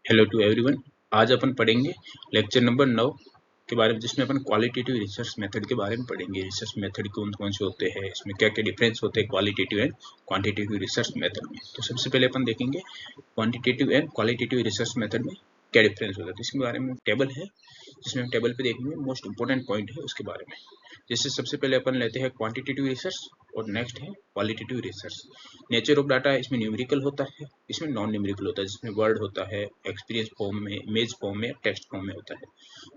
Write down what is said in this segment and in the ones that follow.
Hello to everyone. आज अपन पढ़ेंगे lecture number 9 के बारे में, जिसमें अपन क्वालिटेटिव रिसर्च मेथड के बारे में पढ़ेंगे। रिसर्च मेथड कौन कौन से होते हैं, इसमें क्या क्या डिफरेंस होते हैं qualitative and quantitative research method में। तो सबसे पहले अपन देखेंगे quantitative and qualitative research method में क्या डिफरेंस होता है। तो इसके बारे में टेबल है, जिसमें हम टेबल पे देखेंगे मोस्ट इंपॉर्टेंट पॉइंट है उसके बारे में। जैसे सबसे पहले अपन लेते हैं क्वांटिटेटिव रिसर्च और नेक्स्ट है qualitative research. Nature of data इसमें न्यूमेरिकल होता है, इसमें नॉन न्यूमेरिकल होता है, जिसमें वर्ड होता है, एक्सपीरियंस फॉर्म में, इमेज फॉर्म में, टेक्स्ट फॉर्म में होता है।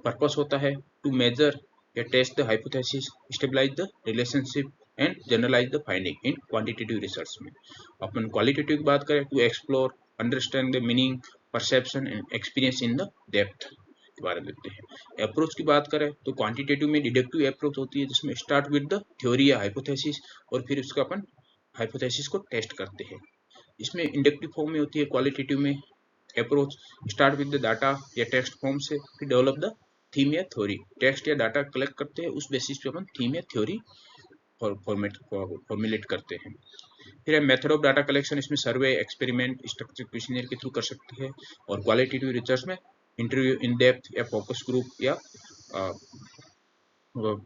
पर्पस होता है टू मेजर या test the hypothesis, stabilize the relationship and generalize the finding in quantitative research में। अपन क्वालिटेटिव की बात करें to explore, understand the meaning, perception and experience in the depth के बारे में देखते हैं। अप्रोच की बात करें तो क्वांटिटेटिव में डिडक्टिव अप्रोच होती है, जिसमें स्टार्ट विद द थ्योरी या हाइपोथेसिस और फिर उसका अपन हाइपोथेसिस को टेस्ट करते हैं। इसमें इंडक्टिव फॉर्म में होती है क्वालिटेटिव में approach, start with the data या टेक्स्ट फॉर्म से, फिर डेवलप द थीम या थ्योरी। टेक्स्ट या डाटा कलेक्ट करते हैं, उस बेसिस पे अपन थीम या थ्योरी फॉर्मुलेट करते हैं। फिर है मेथड ऑफ डाटा कलेक्शन, इसमें सर्वे, एक्सपेरिमेंट, स्ट्रक्चर क्वेश्चनर के थ्रू कर सकते हैं। और क्वालिटेटिव रिसर्च में इंटरव्यू, इन डेप्थ या फोकस ग्रुप या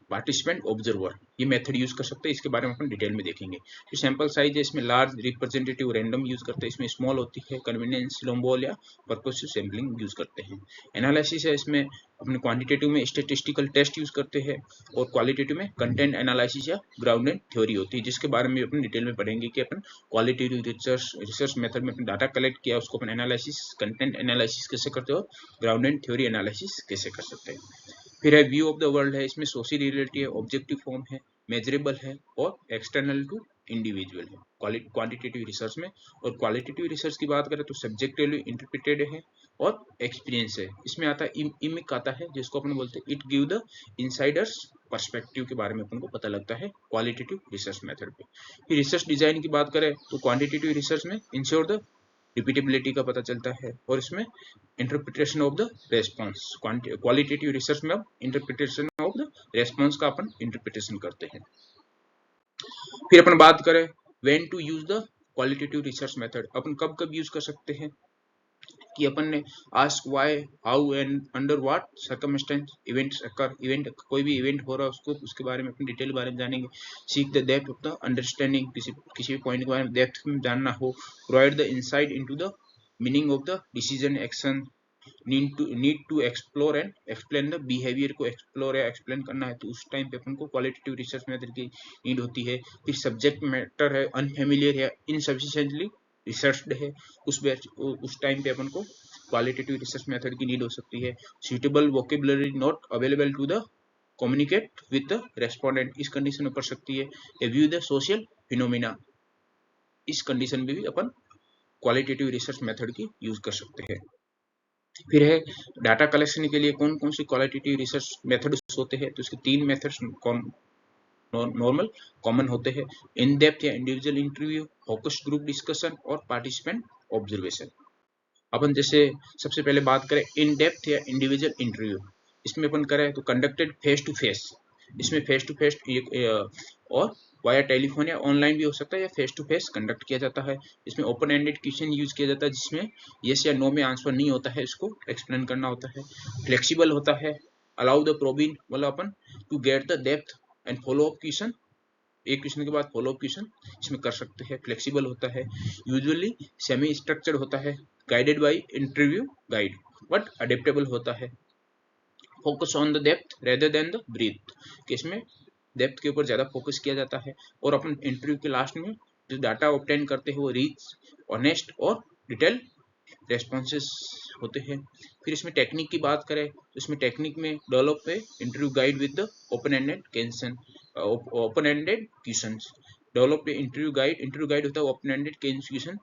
पार्टिसिपेंट ऑब्जर्वर, ये मेथड यूज कर सकते हैं। इसके बारे में अपन डिटेल में देखेंगे। जो सैंपल साइज है, इसमें लार्ज, रिप्रेजेंटेटिव, रैंडम यूज करते हैं। इसमें स्मॉल होती है, कन्वीनियंस, लोम्बोल या पर्पसिव सैम्पलिंग यूज करते हैं। एनालिसिस है, इसमें अपने क्वांटिटेटिव में स्टेटिस्टिकल टेस्ट यूज करते हैं और क्वालिटेटिव में कंटेंट एनालिसिस या ग्राउंडेड थ्योरी होती है, जिसके बारे में अपन डिटेल में पढ़ेंगे कि अपन क्वालिटेटिव रिसर्च मेथड में अपन डाटा कलेक्ट किया, उसको अपन एनालिसिस, कंटेंट एनालिसिस कैसे करते हो, ग्राउंडेड थ्योरी एनालिसिस कैसे कर सकते हैं। फिर है व्यू ऑफ द वर्ल्ड है, इसमें सोशल रियलिटी है, ऑब्जेक्टिव फॉर्म है, मेजरेबल है और एक्सटर्नल टू इंडिविजुअल है क्वांटिटेटिव रिसर्च में। और क्वालिटेटिव रिसर्च की बात करें तो सब्जेक्टिवली इंटरप्रिटेड है और एक्सपीरियंस है। इसमें आता है इमिक आता है, जिसको अपन बोलते हैं it give the Insiders perspective के बारे में अपन को पता लगता है क्वालिटेटिव रिसर्च मेथड पे। फिर रिसर्च डिजाइन की बात करें तो क्वांटिटेटिव रिसर्च में इंश्योर द रिपीटेबिलिटी का पता चलता है और इसमें interpretation of the response. Qualitative research में अब इंटरप्रिटेशन ऑफ द रेस्पॉन्स का अपन इंटरप्रिटेशन करते हैं। फिर अपन बात करें when to use the qualitative research method, अपन कब कब यूज कर सकते हैं कि अपन ने ask why, how and under what circumstance events occur, event कोई भी इवेंट हो रहा है उसको, उसके बारे में अपन डिटेल बारे में जानेंगे। Seek the depth of the understanding, किसी भी पॉइंट के बारे में डेप्थ में जानना हो। Provide the insight into the meaning of the decision action, need to explore and explain the behaviour को एक्सप्लोर या एक्सप्लेन करना है, तो उस टाइम पे अपन को क्वालिटेटिव रिसर्च मेथड की नीड होती है। फिर सब्जेक्ट मैटर है, अनफेमिलियर है, इनसफिशिएंटली रिसर्च्ड है, उस टाइम पे अपन को क्वालिटेटिव रिसर्च मेथड की नीड हो सकती है। Suitable vocabulary not available to the communicate with the respondent, इस कंडीशन में पड़ सकती है। व्यू द सोशल फिनोमिना, इस कंडीशन में भी अपन क्वालिटेटिव रिसर्च मेथड की यूज कर सकते हैं। फिर है डाटा कलेक्शन के लिए कौन कौन सी क्वालिटेटिव रिसर्च मेथड्स होते हैं, तो इसके तीन मेथड्स नॉर्मल कॉमन होते हैं। इन डेप्थ या individual interview, focus group discussion और पार्टिसिपेंट ऑब्जर्वेशन। अपन जैसे सबसे पहले बात करें इन डेप्थ या इंडिविजुअल इंटरव्यू, इसमें अपन करें तो कंडक्टेड फेस टू फेस, इसमें फेस टू फेस और वाया टेलीफोन या ऑनलाइन भी हो सकता है या फेस टू फेस कंडक्ट किया जाता है। इसमें ओपन एंडेड क्वेश्चन यूज किया जाता है, जिसमें यस या नो में आंसर नहीं होता है, इसको एक्सप्लेन करना होता है। फ्लेक्सिबल होता है, अलाउ द प्रोबिंग, मतलब अपन to get the depth and follow up question, एक क्वेश्चन के बाद फॉलो अप क्वेश्चन इसमें कर सकते हैं। फ्लेक्सिबल होता है, यूजुअली सेमी स्ट्रक्चर्ड होता है, guided by interview guide but adaptable होता है। Focus on the depth rather than the breadth, कि इसमें डेप्थ के ऊपर ज्यादा फोकस किया जाता है। और अपन इंटरव्यू के लास्ट में जो डाटा ऑब्टेन करते हैं वो रीच, ऑनेस्ट और डिटेल रेस्पॉन्सेस होते हैं। फिर इसमें टेक्निक की बात करें तो इसमें टेक्निक में डेवलप है interview guide with the open ended question, develop interview guide होता है ओपन एंडेड क्वेश्चन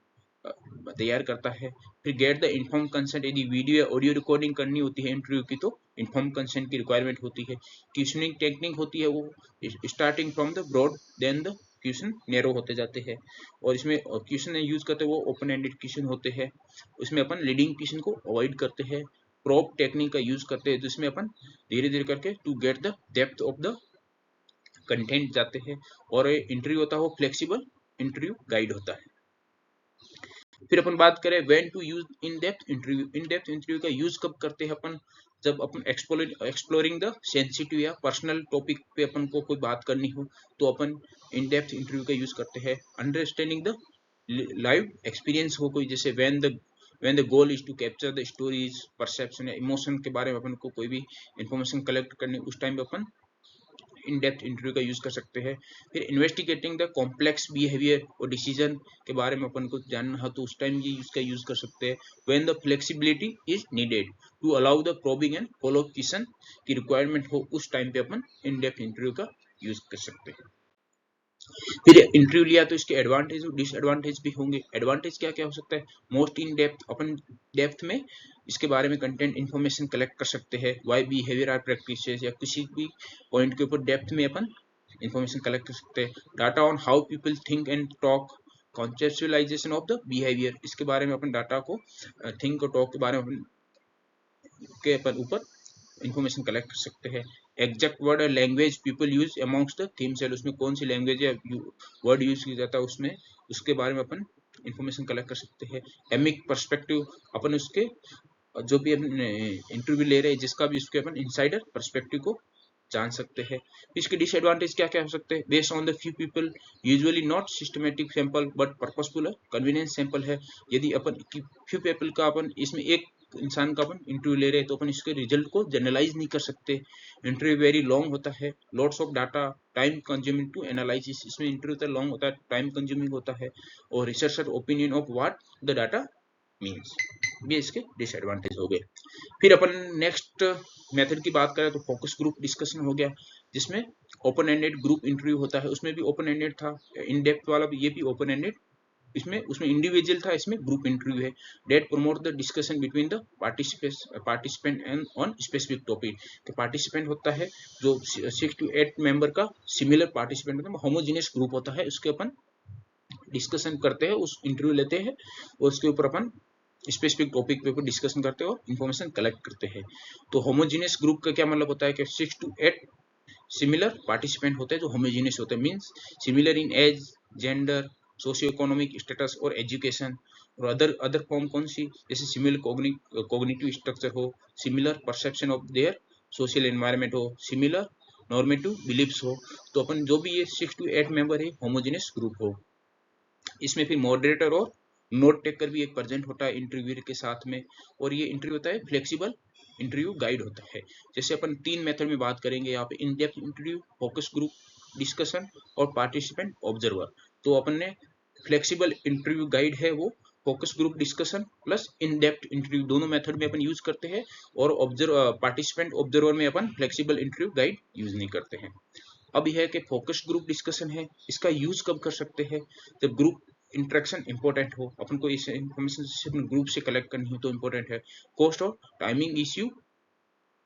तैयार करता है। फिर गेट द इन्फॉर्म कंसेंट, यदि वीडियो या ऑडियो रिकॉर्डिंग करनी होती है इंटरव्यू की तो इन्फॉर्म कंसेंट की रिक्वायरमेंट होती है। क्वेश्चनिंग टेक्निक होती है वो starting from the broad then the question narrow होते जाते हैं। और इसमें क्वेश्चन यूज करते हैं वो ओपन एंडेड क्वेश्चन होते हैं, उसमें अपन लीडिंग क्वेश्चन को अवॉइड करते हैं। प्रोब टेक्निक का यूज करते हैं, जिसमें अपन धीरे धीरे करके to get the depth of the content जाते हैं। और इंटरव्यू होता है वो फ्लेक्सिबल इंटरव्यू गाइड होता है। फिर अपन बात करें when to use in depth interview. In depth interview का यूज कब करते हैं अपन, जब अपन एक्सप्लोरिंग द सेंसिटिव या पर्सनल टॉपिक पे अपन को कोई बात करनी हो तो अपन इन डेप्थ इंटरव्यू का यूज करते हैं। अंडरस्टैंडिंग द लाइव एक्सपीरियंस हो कोई, जैसे when the goal is to capture the stories perception या इमोशन के बारे में अपन को कोई भी इंफॉर्मेशन कलेक्ट करनी, उस टाइम पे अपन इन डेप्थ इंटरव्यू का यूज कर सकते हैं। फिर इन्वेस्टिगेटिंग द कॉम्प्लेक्स बिहेवियर और डिसीजन के बारे में अपन को जानना हो तो उस टाइम ये इसका यूज कर सकते हैं। When the flexibility is needed to allow the probing and follow up question की रिक्वायरमेंट हो, उस टाइम पे अपन इन डेप्थ इंटरव्यू का यूज कर सकते हैं। फिर इंटरव्यू लिया तो इसके एडवांटेज और डिसएडवांटेज भी होंगे। एडवांटेज क्या क्या हो सकता है, most in depth, upon depth में इसके बारे में कंटेंट इन्फॉर्मेशन कलेक्ट कर सकते हैं। वाई बिहेवियर आर प्रैक्टिसेस या किसी भी पॉइंट के ऊपर डेप्थ में अपन इन्फॉर्मेशन कलेक्ट कर सकते हैं। Data on how people think and talk, conceptualisation of the behaviour, इसके बारे में अपन डाटा को थिंक और टॉक के बारे में के ऊपर इंफॉर्मेशन कलेक्ट कर सकते हैं। एग्जैक्ट वर्ड और language people use amongst the themselves, उसमें कौन सी लैंग्वेज या वर्ड यूज किया जाता है उसमें, उसके बारे में अपन इंफॉर्मेशन कलेक्ट कर सकते हैं। एमिक पर्सपेक्टिव, अपन उसके जो भी अपन इंटरव्यू ले रहे हैं जिसका भी उसके अपन इनसाइडर पर्सपेक्टिव को जान सकते हैं। इसके डिसएडवांटेज क्या क्या हो सकते हैं, based on the few people, usually not systematic sample but purposeful convenience sample है। यदि अपन फ्यू पीपल का अपन इसमें एक इंसान का अपन इंटरव्यू ले रहे हैं तो अपन इसके रिजल्ट को जनरलाइज नहीं कर सकते। इंटरव्यू वेरी लॉन्ग होता है, lots of data, time consuming to analysis, इसमें इंटरव्यू तो लॉन्ग होता है, टाइम कंज्यूमिंग होता है, और researcher opinion of what the data means, ये इसके डिसएडवांटेज हो गए। फिर अपन नेक्स्ट मेथड की बात करें तो फोकस ग्रुप डिस्कशन हो गया, जिसमें ओपन एंडेड ग्रुप इंटरव्यू होता है। उसमें भी ओपन एंडेड था, इन डेप्थ वाला भी, ये भी ओपन एंडेड, उसमें इंडिविजुअल था, इसमें ग्रुप इंटरव्यू है। That promote the discussion between the participant and on specific topic. तो पार्टिसिपेंट होता है जो 6 to 8 मेंबर का सिमिलर पार्टिसिपेंट होता है, होमोजीनियस ग्रुप होता है, उसके अपन डिस्कशन करते हैं, उस इंटरव्यू लेते हैं और उसके ऊपर अपन स्पेसिफिक टॉपिक पे डिस्कशन करते हैं और इन्फॉर्मेशन कलेक्ट करते हैं। तो होमोजीनियस ग्रुप का क्या मतलब होता है कि 6 to 8 सिमिलर पार्टिसिपेंट होते हैं जो होमोजीनियस होते हैं, means similar in age, gender, socio economic status और एजुकेशन। और अदर फॉर्म कौन सी, जैसे सिमिलर कॉग्निटिव स्ट्रक्चर हो, similar perception of their social environment हो, सिमिलर नॉर्मेटिव बिलीफ्स हो। तो अपन जो भी ये 6 to 8 मेंबर है होमोजीनियस ग्रुप हो। इसमें फिर मॉडरेटर और नोट टेकर भी एक प्रेजेंट होता है इंटरव्यू के साथ में, और ये इंटरव्यू होता है फ्लेक्सिबल इंटरव्यू गाइड होता है। जैसे अपन 3 मेथड में बात करेंगे यहाँ पे, इन depth interview, focus group discussion और पार्टिसिपेंट ऑब्जर्वर। तो अपन ने फ्लेक्सिबल इंटरव्यू गाइड है वो फोकस ग्रुप डिस्कशन प्लस इन डेप्थ इंटरव्यू, दोनों मेथड में अपन यूज करते हैं, और पार्टिसिपेंट ऑब्जर्वर में अपन फ्लेक्सिबल इंटरव्यू गाइड यूज नहीं करते हैं। अब यह है कि फोकस ग्रुप डिस्कशन है, इसका यूज कब कर सकते हैं, जब ग्रुप इंटरेक्शन इंपॉर्टेंट हो, अपन को इस इंफॉर्मेशन ग्रुप से कलेक्ट करनी हो तो इंपॉर्टेंट है, कॉस्ट और टाइमिंग इश्यू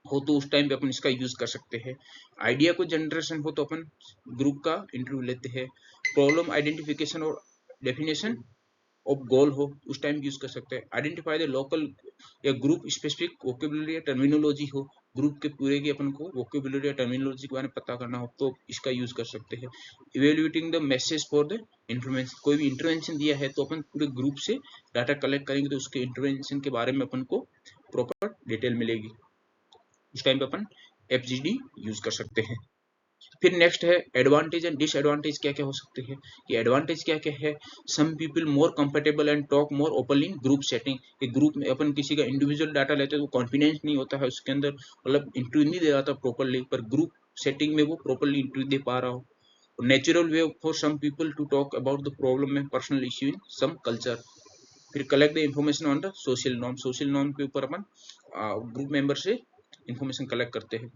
हो तो उस टाइम पे अपन इसका यूज कर सकते हैं। आइडिया को जनरेशन हो तो अपन ग्रुप का इंटरव्यू लेते हैं। प्रॉब्लम आइडेंटिफिकेशन और डेफिनेशन ऑफ गोल हो उस टाइम यूज कर सकते हैं। आइडेंटिफाई द लोकल या ग्रुप स्पेसिफिक वोकेबुलरी या टर्मिनोलॉजी हो, ग्रुप के पूरे की अपन को वोकेबुलरी या टर्मिनोलॉजी के बारे में पता करना हो तो इसका यूज कर सकते हैं। Evaluating the message for the intervention, कोई भी इंटरवेंशन दिया है तो अपन पूरे ग्रुप से डाटा कलेक्ट करेंगे तो उसके इंटरवेंशन के बारे में अपन को प्रॉपर डिटेल मिलेगी, उस टाइम पे अपन FGD यूज कर सकते हैं। फिर नेक्स्ट है एडवांटेज एंड डिसएडवांटेज क्या क्या हो सकते हैं, कि एडवांटेज क्या क्या है, some people more comfortable and talk more openly in group setting, कि ग्रुप में अपन किसी का इंडिविजुअल डाटा लेते हैं तो कॉन्फिडेंस नहीं होता है उसके अंदर, मतलब इंटरव्यू नहीं दे रहा था प्रॉपरली, पर ग्रुप सेटिंग में वो प्रॉपरली इंटरव्यू दे पा रहा हो। Natural way for some people to talk about the problem में personal issue in some culture. फिर collect the information on the social norm के ऊपर अपन ग्रुप मेंबर से इंफॉर्मेशन कलेक्ट करते हैं।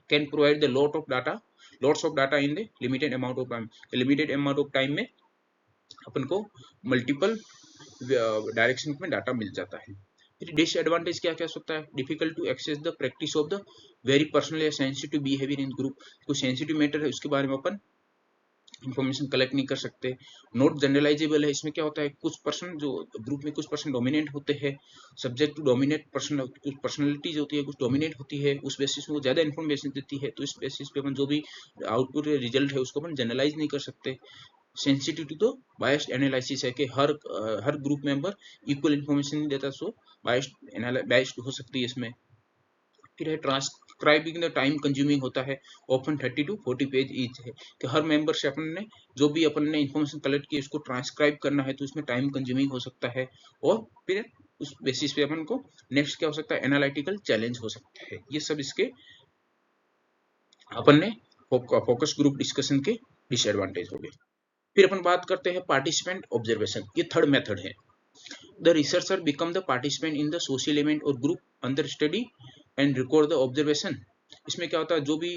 Can provide the lots of data in the limited amount of time, limited amount of time में अपन को मल्टीपल डायरेक्शन में डाटा मिल जाता है। फिर डिसएडवांटेज क्या क्या सकता है, difficult to access the practice of the very personal या सेंसिटिव बिहेवियर इन ग्रुप, कुछ सेंसिटिव मैटर है उसके बारे में अपन इंफॉर्मेशन कलेक्ट नहीं कर सकते। नॉट जनरलाइजेबल है, इसमें क्या होता है कुछ पर्सन जो ग्रुप में कुछ पर्सन डोमिनेंट होते हैं, सब्जेक्ट टू डोमिनेट पर्सन, कुछ पर्सनैलिटीज होती है कुछ डोमिनेट होती है, उस बेसिस में वो ज्यादा इन्फॉर्मेशन देती है, तो इस बेसिस पे अपन जो भी आउटपुट रिजल्ट है उसको अपन जनरलाइज नहीं कर सकते। Sensitive to the biased analysis है कि हर ग्रुप मेंबर इक्वल इन्फॉर्मेशन नहीं देता, सो बायस्ड हो सकती है इसमें। फिर है ट्रांसक्राइबिंग द टाइम कंज्यूमिंग होता है, ऑफन 30 to 40 पेज ईच है कि हर मेंबर से अपन ने जो भी अपन ने इन्फॉर्मेशन कलेक्ट की उसको ट्रांसक्राइब करना है तो उसमें टाइम कंज्यूमिंग हो सकता है। और फिर उस बेसिस पे अपन को नेक्स्ट क्या हो सकता है, एनालिटिकल चैलेंज हो सकता है। ये सब इसके अपन ने फोकस ग्रुप डिस्कशन के डिसएडवांटेज हो गए। फिर अपन बात करते हैं पार्टिसिपेंट ऑब्जर्वेशन, ये थर्ड मेथड है। The researcher become the participant in the social event और group under study and record the observation. इसमें क्या होता है, जो भी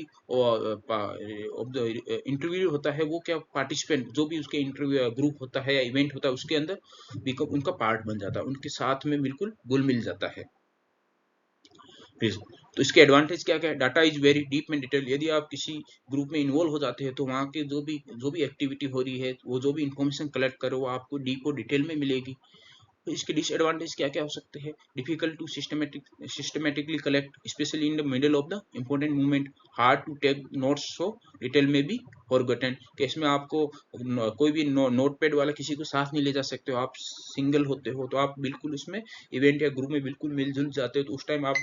इंटरव्यू होता है वो क्या पार्टिसिपेंट, जो भी उसके इंटरव्यू ग्रुप होता है या इवेंट होता है उसके अंदर बिकम उनका पार्ट बन जाता है, उनके साथ में बिल्कुल घुल मिल जाता है। तो इसके एडवांटेज क्या क्या है, data is very deep and detail. यदि आप किसी ग्रुप में इन्वॉल्व हो जाते हैं तो वहाँ के जो भी एक्टिविटी हो रही है, वो जो भी इंफॉर्मेशन कलेक्ट करो वो आपको डीप और डिटेल में मिलेगी। तो इसके डिसएडवांटेज क्या क्या हो सकते हैं, difficult to systematically collect specially in the middle of the important movement, hard to take notes so detail में भी फॉरगॉटन। कि इसमें आपको कोई भी नोट पैड वाला किसी को साथ नहीं ले जा सकते हो, आप सिंगल होते हो तो आप बिल्कुल उसमें इवेंट या ग्रुप में बिल्कुल मिलजुल जाते हो, तो उस टाइम आप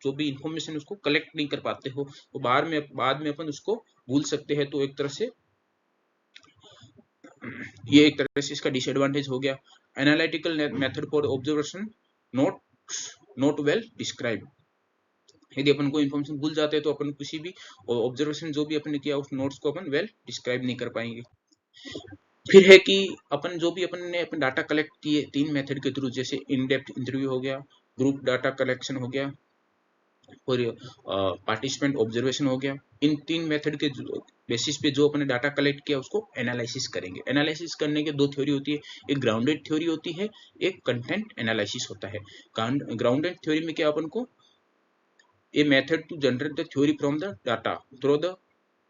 जो भी इंफॉर्मेशन उसको कलेक्ट नहीं कर पाते हो, तो बाद में अपन उसको भूल सकते हैं। तो एक तरह से ये एक तरह से इसका डिसएडवांटेज हो गया। Analytical method for observation not well describe. यदि अपन को इन्फॉर्मेशन भूल जाते हैं तो अपन किसी भी ऑब्जर्वेशन जो भी अपन ने किया उस नोट्स को अपन वेल डिस्क्राइब नहीं कर पाएंगे। फिर है कि अपन जो भी अपन ने अपन डाटा कलेक्ट किए तीन मेथड के थ्रू, जैसे इन डेप्थ इंटरव्यू हो गया, ग्रुप डाटा कलेक्शन हो गया और पार्टिसिपेंट ऑब्जर्वेशन हो गया। इन तीन मेथड के बेसिस पे जो अपने डाटा कलेक्ट किया उसको एनालिसिस करेंगे। एनालिसिस करने के दो थ्योरी होती है, एक ग्राउंडेड थ्योरी होती है, एक कंटेंट एनालिसिस होता है। ग्राउंडेड थ्योरी में क्या अपन को a method to generate the theory from the data through the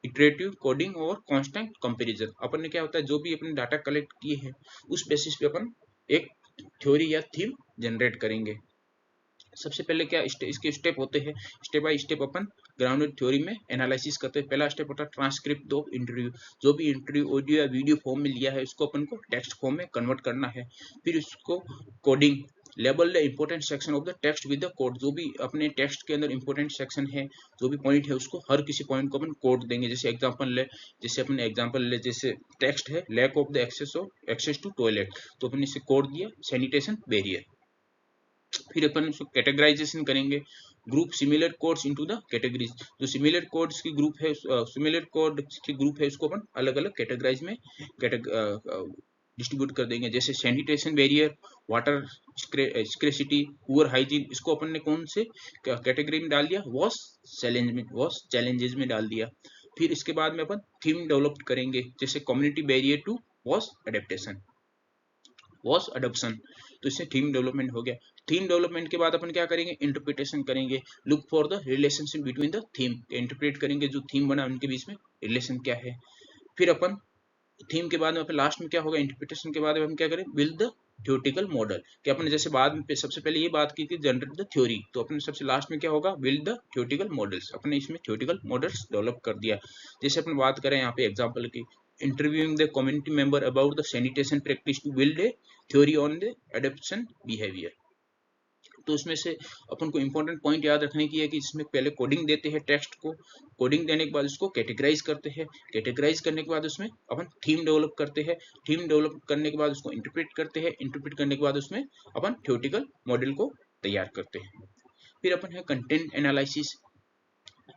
iterative coding और कांस्टेंट कंपैरिजन। अपन ने क्या होता है, जो भी अपने डाटा कलेक्ट किए हैं उस बेसिस पे अपन एक थ्योरी या थीम जनरेट करेंगे। सबसे पहले क्या इसके स्टेप होते हैं, step by step upon grounded theory में एनालिसिस करते हैं। पहला स्टेप होता है ट्रांसक्रिप्ट ऑफ इंटरव्यू, जो भी इंटरव्यू ऑडियो या वीडियो फॉर्म में लिया है उसको अपन को टेक्स्ट फॉर्म में कन्वर्ट करना है। फिर उसको coding, label the important section of the text with the code. जो भी अपने टेक्स्ट के अंदर इंपॉर्टेंट सेक्शन है, जो भी पॉइंट है उसको हर किसी पॉइंट को अपन कोड देंगे। जैसे एग्जांपल ले जैसे टेक्स्ट है lack of the access to toilet, तो अपन इसे कोड दिया सैनिटेशन बैरियर। फिर अपन उसको कैटेगराइजेशन करेंगे, group similar codes into the categories. जो सिमिलर कोड्स की ग्रुप है उसको अपन अलग अलग कैटेगराइज में डिस्ट्रीब्यूट कर देंगे। जैसे sanitation barrier, water scarcity, poor hygiene, इसको अपन ने कौन से कैटेगरी में डाल दिया, वॉश चैलेंजेस में डाल दिया। फिर इसके बाद में अपन थीम डेवलप करेंगे, जैसे community barrier to wash adoption, तो इससे थीम डेवलपमेंट हो गया। थीम डेवलपमेंट के बाद अपन क्या करेंगे, इंटरप्रिटेशन करेंगे, look for the relationship between the theme, interpret करेंगे जो थीम बना उनके बीच में रिलेशन क्या है। फिर अपन थीम के बाद में अपन लास्ट में क्या होगा, इंटरप्रिटेशन के बाद में हम क्या करें, बिल्ड द थ्योरेटिकल मॉडल। कि अपन जैसे बाद में सबसे पहले ये बात की थी जनरेट द थ्योरी, तो अपन सबसे लास्ट में क्या होगा, बिल्ड द थ्योरेटिकल मॉडल्स। अपने इसमें थ्योरेटिकल मॉडल्स डेवलप कर दिया। जैसे अपन बात करें यहाँ पे एग्जांपल की, interviewing the community member about the sanitation practice to build a theory on the adoption behaviour. तो उसमें से अपन को इंपॉर्टेंट पॉइंट याद रखने की है कि इसमें पहले कोडिंग देते हैं टेक्स्ट को, कोडिंग देने के बाद उसको कैटेगराइज करते हैं, कैटेगराइज करने के बाद उसमें अपन थीम डेवलप करते हैं, थीम डेवलप करने के बाद उसको इंटरप्रेट करते हैं, इंटरप्रेट करने के बाद उसमें अपन थ्योरेटिकल मॉडल को तैयार करते हैं। फिर अपन है content analysis,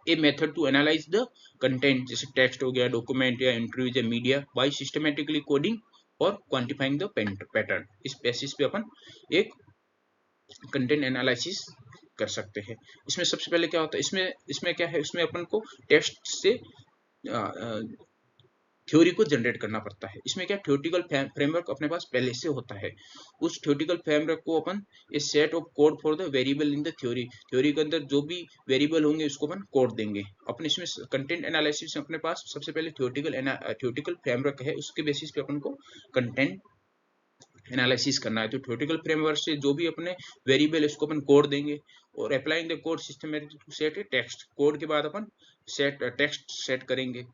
a method to analyze the content, जैसे टेक्स्ट हो गया, डॉक्यूमेंट या इंटरव्यूज या मीडिया, बाय सिस्टमेटिकली कोडिंग और क्वांटिफाइंग द पैटर्न। इस बेसिस पे अपन एक कंटेंट एनालिसिस कर सकते हैं। इसमें सबसे पहले क्या होता है, इसमें क्या है, इसमें अपन को टेक्स्ट से थ्योरी को जनरेट करना पड़ता है। इसमें क्या थ्योरेटिकल फ्रेमवर्क अपने पास पहले से होता है, उस थ्योरेटिकल फ्रेमवर्क को अपन a set of code for the variable in the theory के अंदर जो भी वेरिएबल होंगे उसको अपन कोड देंगे। अपन इसमें कंटेंट एनालिसिस अपने पास सबसे पहले थ्योरेटिकल फ्रेमवर्क है, उसके बेसिस पे अपन को कंटेंट एनालिसिस करना है। तो थ्योरेटिकल फ्रेमवर्क से जो भी अपने वेरिएबल इसको अपन कोड देंगे और applying the code systematic to set a text, code के बाद अपन टेक्स्ट सेट करेंगे।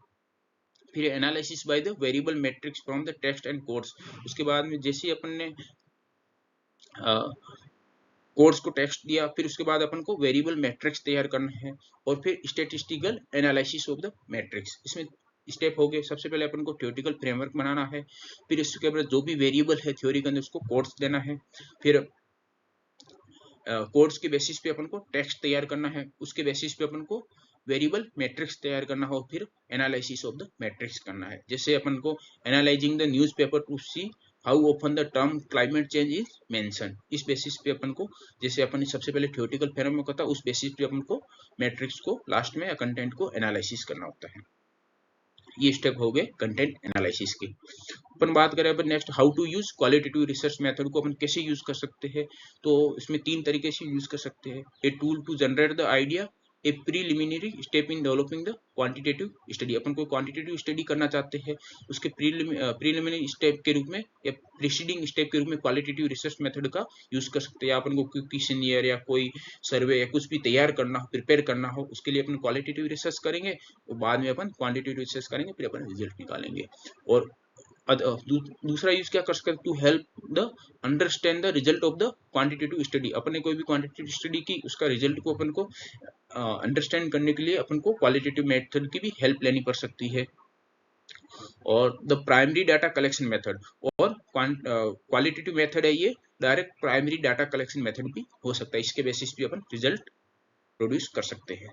फिर analysis by the variable matrix from the text and codes. उसके बाद में जैसे अपन ने कोड्स को टेक्स्ट दिया, फिर उसके बाद अपन को वेरिएबल मैट्रिक्स तैयार करना है और फिर statistical analysis of the matrix. इसमें स्टेप हो गए, सबसे पहले अपन को थ्योरेटिकल फ्रेमवर्क बनाना है, फिर इसके बाद जो भी वेरिएबल है थ्योरी के अंदर उसको कोड्स देना है, फिर कोड्स के बेसिस पे अपन को टेक्स्ट तैयार करना है, उसके बेसिस पे अपन को वेरिएबल मैट्रिक्स तैयार करना हो, फिर एनालिसिस ऑफ द मैट्रिक्स करना है। जैसे अपन को analysing the newspaper to see how often the term climate change is mention, इस बेसिस पे अपन को, जैसे अपन ने सबसे पहले थ्योरेटिकल फ्रेमवर्क होता है उस बेसिस पे अपन को मैट्रिक्स को लास्ट में या कंटेंट को एनालिसिस करना होता है। ये स्टेप हो गए कंटेंट एनालिसिस के। अपन बात करें अपन next how to use qualitative research method को अपन कैसे यूज कर सकते हैं। तो इसमें 3 तरीके से यूज कर सकते हैं। A tool to generate the idea, a preliminary step in developing the quantitative study. अपन कोई क्वांटिटेटिव स्टडी करना चाहते हैं, उसके प्रीलिमिनरी स्टेप के रूप में या प्रीसीडिंग स्टेप के रूप में क्वालिटेटिव रिसर्च मेथड का यूज कर सकते हैं। अपन को क्वेश्चनियर या कोई सर्वे या कुछ भी तैयार करना हो, प्रिपेयर करना हो, उसके लिए अपन क्वालिटेटिव रिसर्च करेंगे और बाद में अपन क्वांटिटेटिव रिसर्च करेंगे, फिर अपन रिजल्ट निकालेंगे। और दूसरा यूज क्या कर सकते हैं, to help the understand the result of the quantitative study. अपने कोई भी क्वांटिटेटिव स्टडी की उसका रिजल्ट को अपन को अंडरस्टैंड करने के लिए अपन को क्वालिटेटिव मेथड की भी हेल्प लेनी पड़ सकती है। और the primary data collection method, और क्वालिटेटिव मेथड है ये, direct primary data collection method भी हो सकता है, इसके बेसिस पे अपन रिजल्ट प्रोड्यूस कर सकते हैं।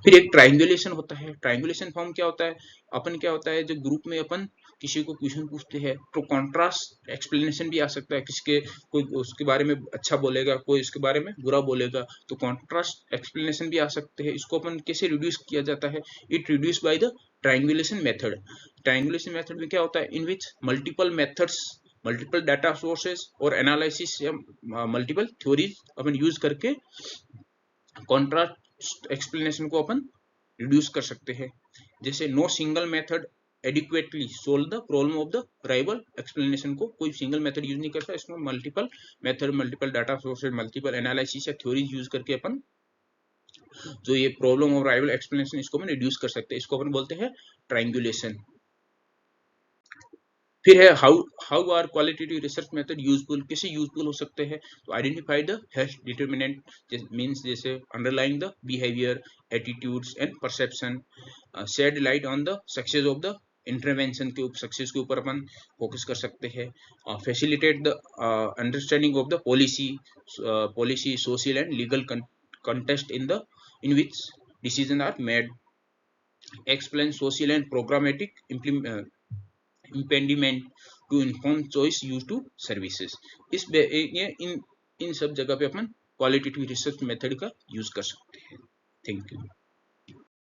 फिर एक ट्रायंगुलेशन होता है। ट्रायंगुलेशन फॉर्म क्या होता है, अपन क्या होता है, जो ग्रुप में अपन किसी को क्वेश्चन पूछते हैं तो कॉन्ट्रास्ट एक्सप्लेनेशन भी आ सकता है, किसके कोई उसके बारे में अच्छा बोलेगा, कोई उसके बारे में बुरा बोलेगा, तो कॉन्ट्रास्ट एक्सप्लेनेशन भी आ सकते हैं। इसको अपन कैसे रिड्यूस किया जाता है, it reduce by the triangulation method. Triangulation method में क्या होता है, in which multiple methods, multiple data sources और एनालिसिस या मल्टीपल थ्योरीज अपन यूज करके कॉन्ट्रास्ट एक्सप्लेनेशन को अपन रिड्यूस कर सकते हैं। जैसे no single method adequately solve the problem of the rival explanation को कोई सिंगल मेथड यूज नहीं करता, इसमें multiple method, multiple data sources, multiple analysis या थ्योरीज यूज करके अपन जो ये प्रॉब्लम ऑफ राइवल एक्सप्लेनेशन इसको अपन रिड्यूस कर सकते हैं। इसको अपन बोलते हैं ट्रायंगुलेशन। फिर है how are qualitative research method useful, कैसे यूजफुल हो सकते हैं। तो identify the health determinant means जैसे underlying the behaviour, attitudes and perception, shed light on the success of the intervention के सक्सेस के ऊपर अपन फोकस कर सकते हैं। Facilitate the understanding of the policy social and legal context in which decision are made, explain social and programmatic impediment to inform choice used to services। इन सब जगह पे अपन क्वालिटेटिव रिसर्च मेथड का यूज कर सकते हैं। Thank you.